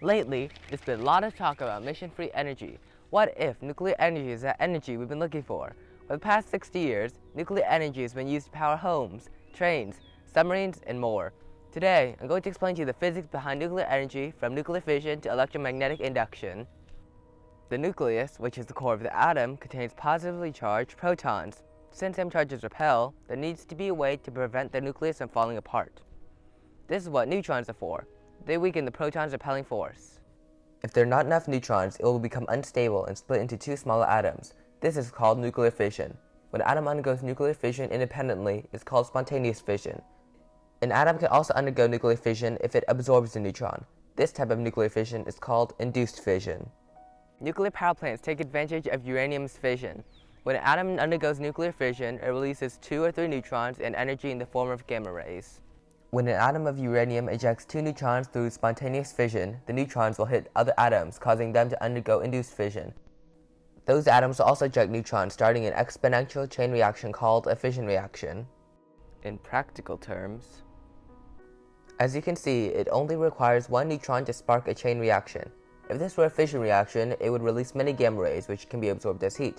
Lately, there's been a lot of talk about emission-free energy. What if nuclear energy is that energy we've been looking for? For the past 60 years, nuclear energy has been used to power homes, trains, submarines, and more. Today, I'm going to explain to you the physics behind nuclear energy from nuclear fission to electromagnetic induction. The nucleus, which is the core of the atom, contains positively charged protons. Since M charges repel, there needs to be a way to prevent the nucleus from falling apart. This is what neutrons are for. They weaken the proton's repelling force. If there are not enough neutrons, it will become unstable and split into two smaller atoms. This is called nuclear fission. When an atom undergoes nuclear fission independently, it's called spontaneous fission. An atom can also undergo nuclear fission if it absorbs a neutron. This type of nuclear fission is called induced fission. Nuclear power plants take advantage of uranium's fission. When an atom undergoes nuclear fission, it releases 2 or 3 neutrons and energy in the form of gamma rays. When an atom of uranium ejects 2 neutrons through spontaneous fission, the neutrons will hit other atoms, causing them to undergo induced fission. Those atoms will also eject neutrons, starting an exponential chain reaction called a fission reaction. In practical terms, as you can see, it only requires 1 neutron to spark a chain reaction. If this were a fission reaction, it would release many gamma rays, which can be absorbed as heat.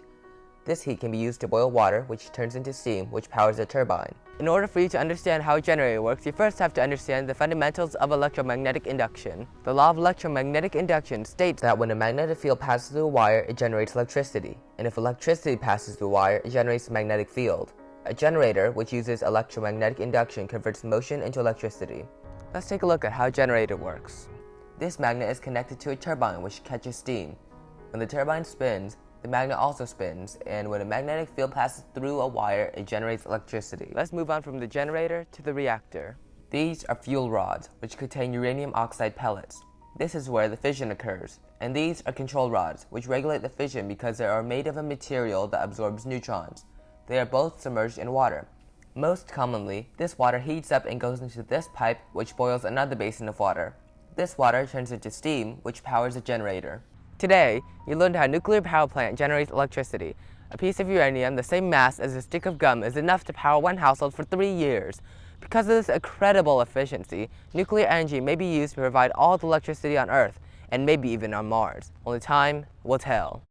This heat can be used to boil water, which turns into steam, which powers a turbine. In order for you to understand how a generator works, you first have to understand the fundamentals of electromagnetic induction. The law of electromagnetic induction states that when a magnetic field passes through a wire, it generates electricity. And if electricity passes through a wire, it generates a magnetic field. A generator, which uses electromagnetic induction, converts motion into electricity. Let's take a look at how a generator works. This magnet is connected to a turbine, which catches steam. When the turbine spins, the magnet also spins, and when a magnetic field passes through a wire, it generates electricity. Let's move on from the generator to the reactor. These are fuel rods, which contain uranium oxide pellets. This is where the fission occurs. And these are control rods, which regulate the fission because they are made of a material that absorbs neutrons. They are both submerged in water. Most commonly, this water heats up and goes into this pipe, which boils another basin of water. This water turns into steam, which powers a generator. Today, you learned how a nuclear power plant generates electricity. A piece of uranium the same mass as a stick of gum is enough to power one household for 3 years. Because of this incredible efficiency, nuclear energy may be used to provide all the electricity on Earth, and maybe even on Mars. Only time will tell.